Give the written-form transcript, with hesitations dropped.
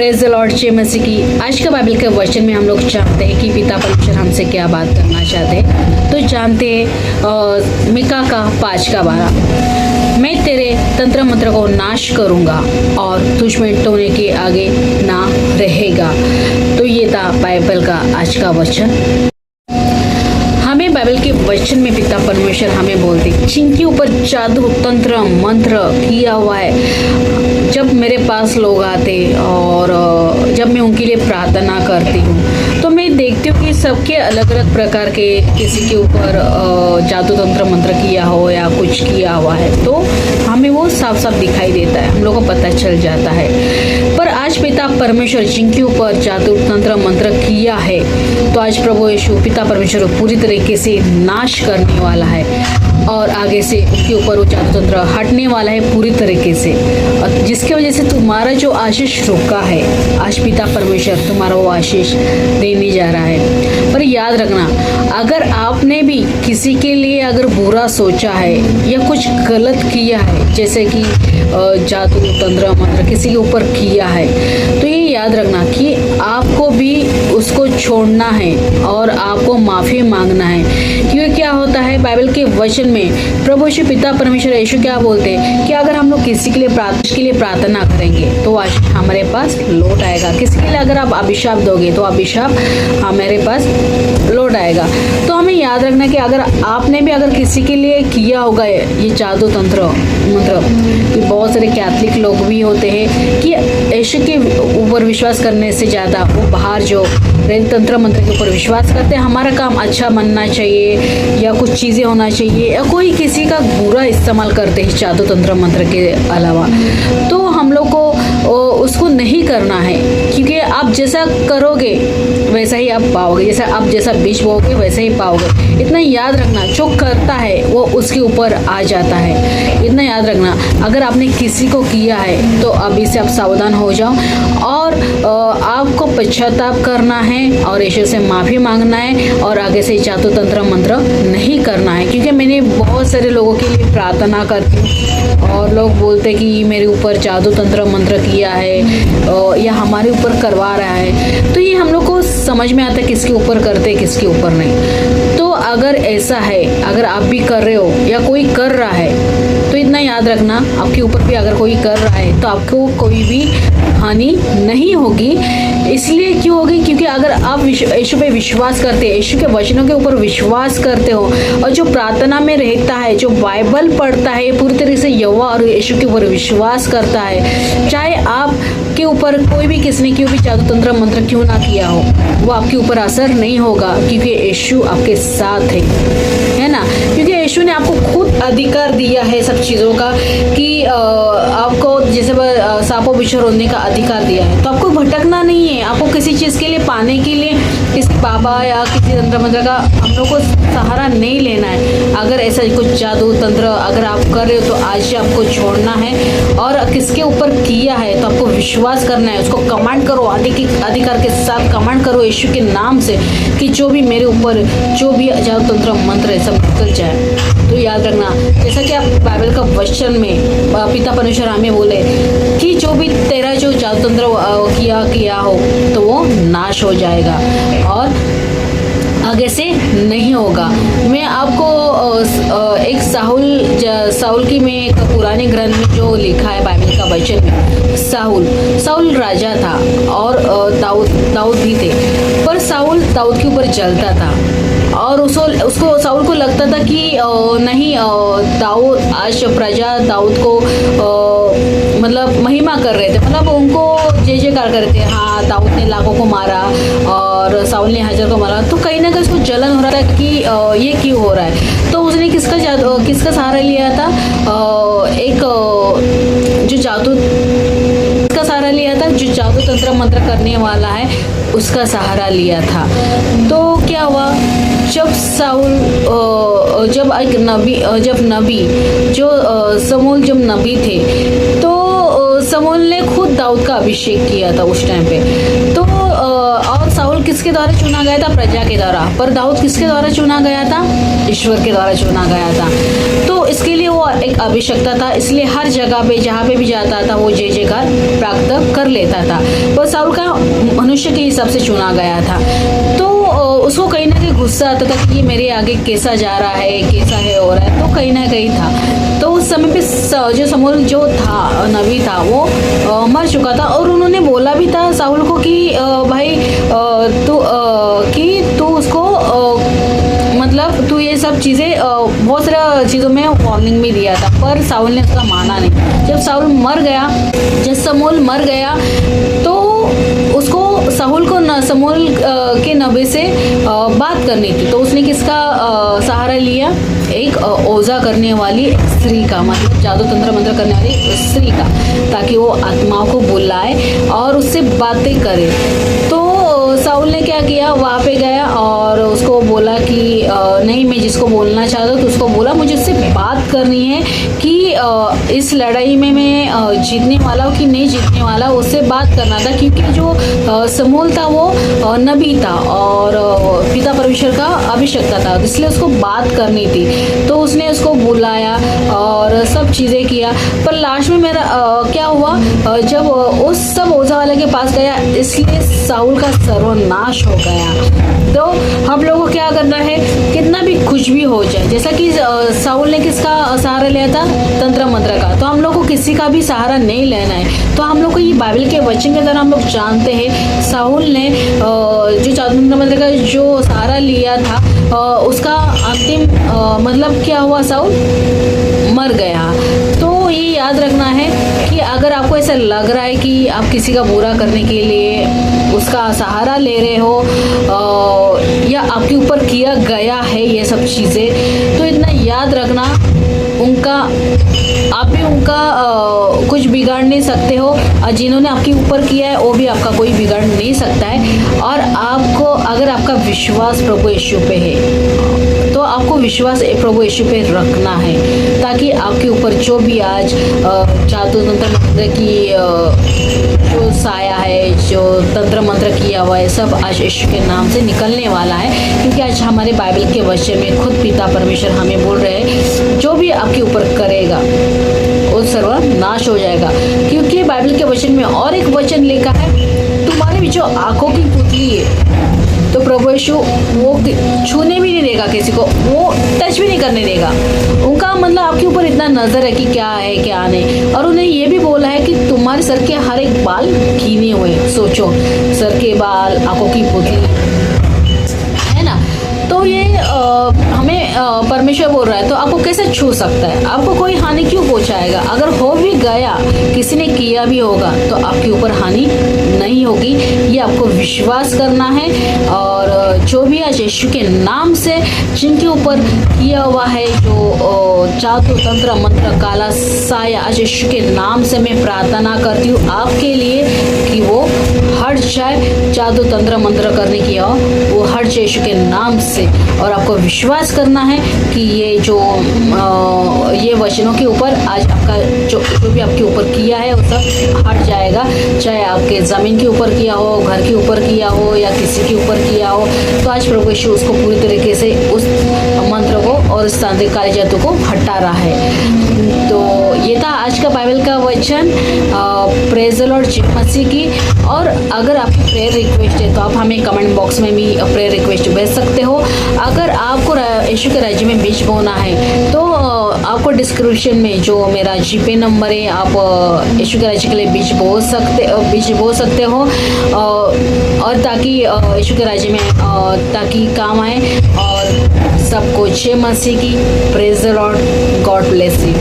Praise the Lord जय मसीह की। आज का बाइबल के वचन में हम लोग जानते हैं कि पिता परमेश्वर हमसे क्या बात करना चाहते हैं। तो जानते हैं मिका का 5:12, मैं तेरे तंत्र मंत्र को नाश करूंगा और तुझ में टोने के आगे ना रहेगा। तो ये था बाइबल का आज का वचन। हमें बाइबल के वचन में पिता परमेश्वर हमें बोलते जिनके ऊपर जादू तंत्र मंत्र किया हुआ है, जब मेरे पास लोग आते और जब मैं उनके लिए प्रार्थना करती हूँ तो मैं देखती हूँ कि सबके अलग अलग प्रकार के, किसी के ऊपर जादू तंत्र मंत्र किया हो या कुछ किया हुआ है, तो हमें वो साफ साफ दिखाई देता है, हम लोग को पता चल जाता है। पर आज पिता परमेश्वर जिनके ऊपर जादू तंत्र मंत्र किया है, तो आज प्रभु यीशु पिता परमेश्वर पूरी तरीके से नाश करने वाला है और आगे से उसके ऊपर वो जादू तंत्र हटने वाला है पूरी तरीके से, और जिसकी वजह से तुम्हारा जो आशीष रुका है, आज पिता परमेश्वर तुम्हारा वो आशीष देने जा रहा है। पर याद रखना, अगर आपने भी किसी के लिए अगर बुरा सोचा है या कुछ गलत किया है, जैसे कि जादू तंत्र मंत्र किसी के ऊपर किया है, तो ये याद रखना कि आपको भी उसको छोड़ना है और आपको माफ़ी मांगना है। क्योंकि क्या होता है बाइबल के वचन में प्रभु यीशु पिता परमेश्वर यीशु क्या बोलते हैं कि अगर हम लोग किसी के लिए प्रार्थना करेंगे तो आशीष हमारे पास लौट आएगा। किसी के लिए अगर आप अभिशाप दोगे तो अभिशाप हमारे पास लौट आएगा। तो हमें याद रखना कि अगर आपने भी अगर किसी के लिए किया होगा ये जादू तंत्र मंत्र, कि बहुत सारे कैथलिक लोग भी होते हैं कि यीशु के ऊपर विश्वास करने से ज़्यादा वो बाहर जो तंत्र मंत्र के ऊपर विश्वास करते हैं, हमारा काम अच्छा बनना चाहिए या कुछ चीज़ें होना चाहिए, या कोई किसी का बुरा इस्तेमाल करते हैं जादू तंत्र मंत्र के अलावा, तो हम लोग को उसको नहीं करना है। क्योंकि आप जैसा करोगे वैसा ही आप पाओगे, आप जैसा बीज बोओगे वैसा ही पाओगे। इतना याद रखना, जो करता है वो उसके ऊपर आ जाता है। इतना याद रखना, अगर आपने किसी को किया है तो अभी से आप सावधान हो जाओ और आपको पश्चाताप करना है और ईश्वर से माफ़ी मांगना है और आगे से जादू तंत्र मंत्र नहीं करना है। क्योंकि मैंने बहुत सारे लोगों के लिए प्रार्थना करती हूँ और लोग बोलते कि मेरे ऊपर जादू तंत्र मंत्र किया है या हमारे ऊपर करवा रहा है, तो ये हम लोग को समझ में आता है किसके ऊपर करते किसके ऊपर नहीं। तो अगर ऐसा है, अगर आप भी कर रहे हो या कोई कर रहा है, तो इतना याद रखना, आपके ऊपर भी अगर कोई कर रहा है तो आपको कोई भी हानि नहीं होगी। इसलिए क्यों होगी? क्योंकि अगर आप यीशु पे विश्वास करते हैं, यीशु के वचनों के ऊपर विश्वास करते हो और जो प्रार्थना में रहता है, जो बाइबल पढ़ता है, पूरी तरीके से यहोवा और यीशु के ऊपर विश्वास करता है, चाहे आप के ऊपर कोई भी किसने क्यों भी जादू तंत्र मंत्र क्यों ना किया हो, वो आपके ऊपर असर नहीं होगा। क्योंकि यीशु आपके साथ है ना। क्योंकि यीशु ने आपको खुद अधिकार दिया है सब चीज़ों का, कि आपको जैसे सांपों बिच्छू रोकने का अधिकार दिया है, तो आपको भटकना नहीं है। आपको किसी चीज़ के लिए पाने के लिए किसी बाबा या किसी तंत्र मंत्र का हम लोग को सहारा नहीं लेना है। अगर ऐसा कुछ जादू तंत्र अगर आप कर रहे हो तो आज ही आपको छोड़ना है और किसके ऊपर किया है तो आपको विश्वास करना है, उसको कमांड करो, अधिकार के साथ कमांड करो यीशु के नाम से कि जो भी मेरे ऊपर जो भी जादू तंत्र मंत्र है सब निकल जाए। तो याद रखना, जैसा कि आप बाइबल का वचन में पिता परमेश्वर हमें बोले कि जो भी तेरा जो जादू तंत्र किया हो तो वो नाश हो जाएगा और आगे से नहीं होगा। मैं आपको एक साउल की में एक पुराने ग्रंथ में जो लिखा है बाइबल का वचन में, साउल राजा था और दाऊद भी थे, पर साउल दाऊद के ऊपर जलता था और उसको साउल को लगता था कि नहीं, दाऊद आज प्रजा दाऊद को मतलब महिमा कर रहे थे, मतलब उनको जय जयकार कर रहे थे, हाँ दाऊद ने लाखों को मारा और साउल ने 1000 को मारा, तो कहीं ना कहीं उसको जलन हो रहा था कि ये क्यों हो रहा है। तो उसने किसका सहारा लिया था? एक जो जादू का सहारा लिया था, जो जादू तंत्र मंत्र करने वाला है उसका सहारा लिया था। तो क्या हुआ, जब समूएल जब नबी थे तो समूएल ने खुद दाऊद का अभिषेक किया था उस टाइम पे। तो और साउल किसके द्वारा चुना गया था? प्रजा के द्वारा। पर दाऊद किसके द्वारा चुना गया था? ईश्वर के द्वारा चुना गया था। तो इसके लिए वो एक अभिषक्ता था, इसलिए हर जगह पे जहाँ पे भी जाता था वो जय जयकार प्राप्त कर लेता था। वो साउल का मनुष्य के हिसाब से चुना गया था। तो उसको कहीं ना कहीं गुस्सा आता था कि ये मेरे आगे कैसा जा रहा है, कैसा है हो रहा है, तो कहीं ना कहीं था। तो उस समय पे जो समूएल जो था नबी था वो मर चुका था, और उन्होंने बोला भी था साउल को कि भाई तू उसको मतलब तू ये सब चीज़ें बहुत सारा चीज़ों में वार्निंग भी दिया था, पर साउल ने उसका माना नहीं। जब समूएल मर गया तो उसको साउल को समूएल के नबी से बात करनी थी। तो उसने किसका सहारा लिया? एक ओझा करने वाली स्त्री का, मतलब जादू तंत्र मंत्र करने वाली स्त्री का, ताकि वो आत्माओं को बुलाए और उससे बातें करे। तो साउल ने क्या किया, वहाँ पे गया और उसको बोला कि नहीं, मैं जिसको बोलना चाहता हूँ तो उसको बोला मुझे उससे बात करनी है कि इस लड़ाई में मैं जीतने वाला हूँ कि नहीं जीतने वाला, उससे बात करना था। क्योंकि जो समूएल था वो नबी था और पिता परमेश्वर का अभिषेक था, इसलिए उसको बात करनी थी। तो उसने उसको बुलाया और सब चीज़ें किया। पर लास्ट में मेरा क्या हुआ, जब उस सब ओझा वाले के पास गया, इसलिए साउल का सर्वनाश हो गया। तो हम लोगों को क्या करना है, कितना भी कुछ भी हो जाए, जैसा कि साउल ने किसका सहारा लिया था? तंत्र मंत्र का। तो हम लोग को किसी का भी सहारा नहीं लेना है। तो हम लोग को ये बाइबल के वचन के द्वारा हम लोग जानते हैं साउल ने जो तंत्र मंत्र का जो सहारा लिया था उसका अंतिम मतलब क्या हुआ, साउल मर गया। तो ये याद रखना है कि अगर आपको ऐसा लग रहा है कि आप किसी का बुरा करने के लिए उसका सहारा ले रहे हो या आपके ऊपर किया गया है ये सब चीज़ें, तो इतना याद रखना आप भी उनका कुछ बिगाड़ नहीं सकते हो, और जिन्होंने आपके ऊपर किया है वो भी आपका कोई बिगाड़ नहीं सकता है। और आपको अगर आपका विश्वास प्रभु यीशु पे है तो आपको विश्वास प्रभु यीशु पे रखना है, ताकि आपके ऊपर जो भी आज जादू तंत्र मंत्र की जो साया है, जो तंत्र मंत्र किया हुआ है, सब आज यीशु के नाम से निकलने वाला है। क्योंकि आज हमारे बाइबल के वचन में खुद पिता परमेश्वर हमें बोल रहे हैं जो भी आपके ऊपर करेगा वो सर्वनाश हो जाएगा। क्योंकि बाइबल के वचन में और एक वचन लिखा है, तुम्हारे भी जो आंखों की पुतली है तो प्रभु यीशु वो छूने भी नहीं देगा, किसी को वो टच भी नहीं करने देगा। उनका मतलब आपके ऊपर इतना नजर है कि क्या है क्या नहीं। और उन्हें ये भी बोला है कि तुम्हारे सर के हर एक बाल गिने हुए। सोचो, सर के बाल, आंखों की पुतली, है ना। तो ये हमें परमेश्वर बोल रहा है, तो आपको कैसे छू सकता है? आपको कोई हानि क्यों पहुंचाएगा? अगर हो भी गया, किसी ने किया भी होगा, तो आपके ऊपर हानि नहीं होगी। ये आपको विश्वास करना है। और जो भी आज यीशु के नाम से जिनके ऊपर किया हुआ है जो जादू तंत्र मंत्र काला साया, आज यीशु के नाम से मैं प्रार्थना करती हूँ आपके लिए कि वो हट जाए। जादू तंत्र मंत्र करने की वो हट जाए यीशु के नाम से। और आपको विश्वास करना है कि ये जो ये वचनों के ऊपर आज आपका जो भी आपके ऊपर किया है वो सब हट जाएगा। चाहे आपके ज़मीन के ऊपर किया हो, घर के ऊपर किया हो, या किसी के ऊपर किया हो, तो आज प्रभु यीशु उसको पूरी तरीके से उस मंत्र को और उस तांत्रिक काले जादू को हटा रहा है। तो ये था आज का बाइबल का वचन। प्रेज द लॉर्ड मसीह की। और अगर आपकी प्रेयर रिक्वेस्ट है तो आप हमें कमेंट बॉक्स में भी प्रेयर रिक्वेस्ट भेज सकते हो। अगर आपको यीशु के राज्य में बीज बोना है तो आपको डिस्क्रिप्शन में जो मेरा जीपे नंबर है, आप यीशु के राज्य के लिए बीज बो सकते हो, और ताकि यीशु के राज्य में ताकि काम आए। और सबको जय मसीह की। Praise the Lord, God bless you.